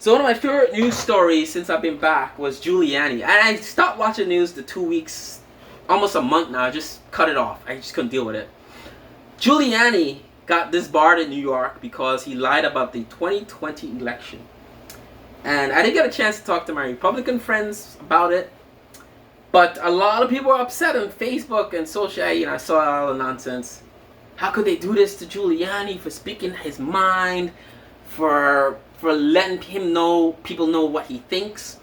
So one of my favorite news stories since I've been back was Giuliani. And I stopped watching news the 2 weeks, almost a month now. I just cut it off. I just couldn't deal with it. Giuliani got disbarred in New York because he lied about the 2020 election. And I didn't get a chance to talk to my Republican friends about it. But a lot of people are upset on Facebook and social. I saw all the nonsense. How could they do this to Giuliani for speaking his mind, for letting people know what he thinks?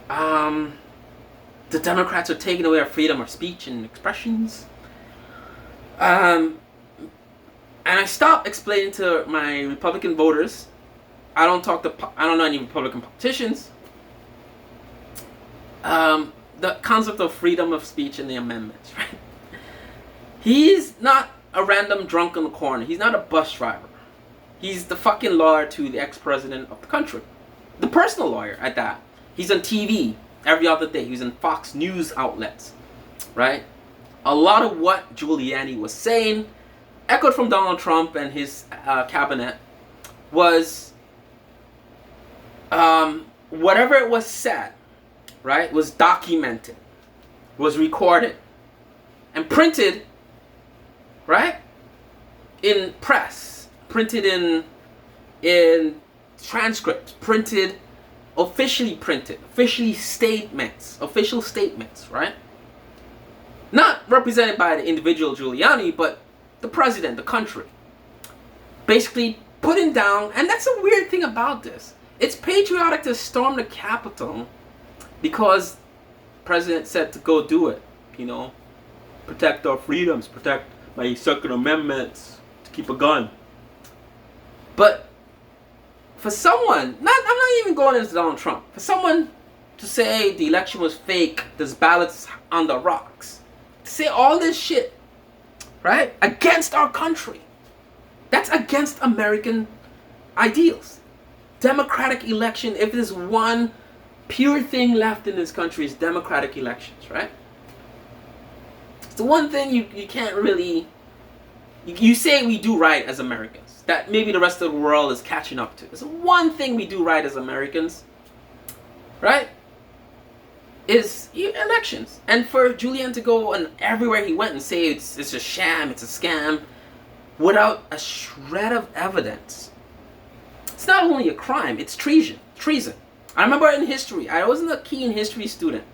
The Democrats are taking away our freedom of speech and expressions. And I stopped explaining to my Republican voters. I don't know any Republican politicians. The concept of freedom of speech and the amendments, right? He's not a random drunk on the corner. He's not a bus driver. He's the fucking lawyer to the ex-president of the country. The personal lawyer at that. He's on TV every other day. He's in Fox News outlets, right? A lot of what Giuliani was saying, echoed from Donald Trump and his cabinet, was whatever it was said, right, was documented, was recorded, and printed, right, in press, printed in transcripts, official statements, right? Not represented by the individual Giuliani, but the president, the country. Basically putting down, and that's a weird thing about this. It's patriotic to storm the Capitol because the president said to go do it, protect our freedoms, protect my Second Amendments, to keep a gun. But for someone, I'm not even going into Donald Trump, for someone to say the election was fake, there's ballots on the rocks, to say all this shit, right, against our country, that's against American ideals. Democratic election, if there's one pure thing left in this country, is democratic elections, right? It's the one thing you can't really, you say we do right as Americans, that maybe the rest of the world is catching up to. It's the one thing we do right as Americans, right, is elections. And for Giuliani to go and everywhere he went and say it's a sham, it's a scam, without a shred of evidence, it's not only a crime, it's treason. I remember in history, I wasn't a keen history student,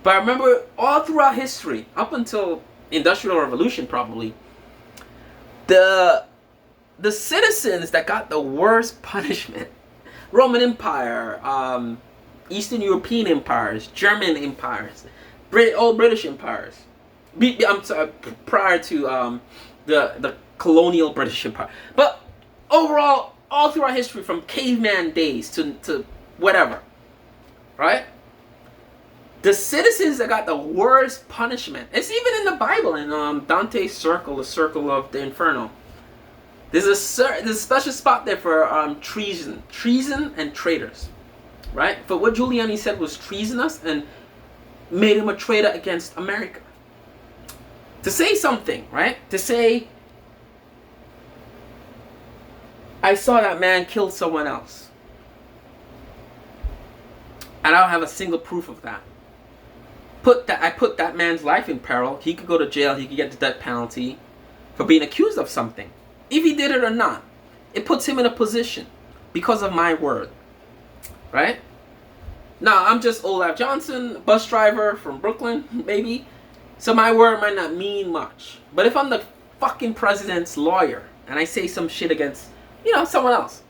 but I remember all throughout history, up until Industrial Revolution probably, the citizens that got the worst punishment, Roman Empire, Eastern European empires, German empires, old British empires, I'm sorry, prior to the colonial British Empire, but overall, all throughout history, from caveman days to whatever, right? The citizens that got the worst punishment, it's even in the Bible, in Dante's circle, the circle of the Inferno. There's a special spot there for treason and traitors, right? For what Giuliani said was treasonous and made him a traitor against America. To say something, right? To say, I saw that man kill someone else, and I don't have a single proof of that. I put that man's life in peril. He could go to jail. He could get the death penalty for being accused of something. If he did it or not, it puts him in a position because of my word, right? Now, I'm just Olaf Johnson, bus driver from Brooklyn, maybe. So my word might not mean much. But if I'm the fucking president's lawyer and I say some shit against, someone else,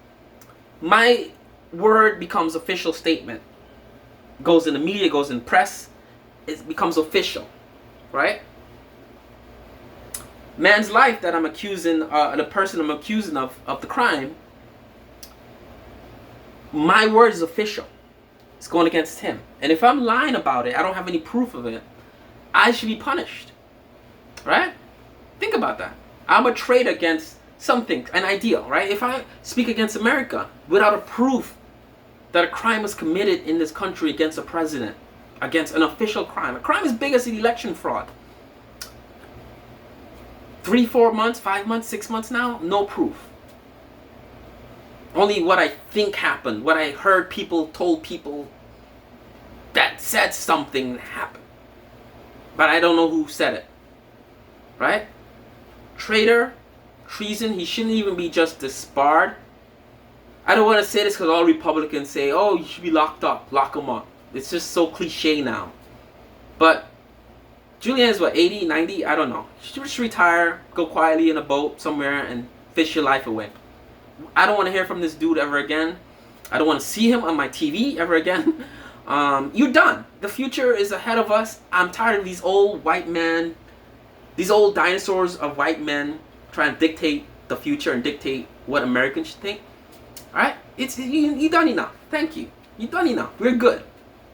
my word becomes official statement. Goes in the media, goes in press. It becomes official, right? Man's life that I'm accusing, the person I'm accusing of the crime, my word is official. It's going against him. And if I'm lying about it, I don't have any proof of it, I should be punished, right? Think about that. I'm a traitor against something, an ideal, right? If I speak against America without a proof that a crime was committed in this country against a president, against an official crime, a crime as big as the election fraud, 3, 4 months, 5 months, 6 months now, no proof. Only what I think happened, what I heard people told people that said something happened. But I don't know who said it. Right? Traitor, treason, he shouldn't even be just disbarred. I don't want to say this because all Republicans say, oh, you should be locked up, lock him up. It's just so cliche now. But Giuliani's what, 80, 90? I don't know. You should just retire, go quietly in a boat somewhere and fish your life away. I don't want to hear from this dude ever again. I don't want to see him on my TV ever again. You're done. The future is ahead of us. I'm tired of these old white men, these old dinosaurs of white men trying to dictate the future and dictate what Americans should think. Alright? You done enough. Thank you. You done enough. We're good.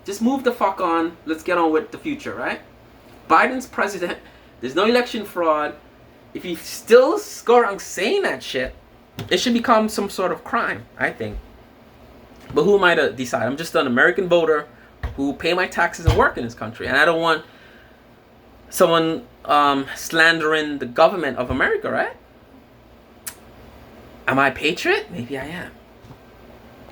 Just move the fuck on. Let's get on with the future, right? Biden's president. There's no election fraud. If you still go around saying that shit, it should become some sort of crime, I think. But who am I to decide? I'm just an American voter who pay my taxes and work in this country. And I don't want someone slandering the government of America, right? Am I a patriot? Maybe I am.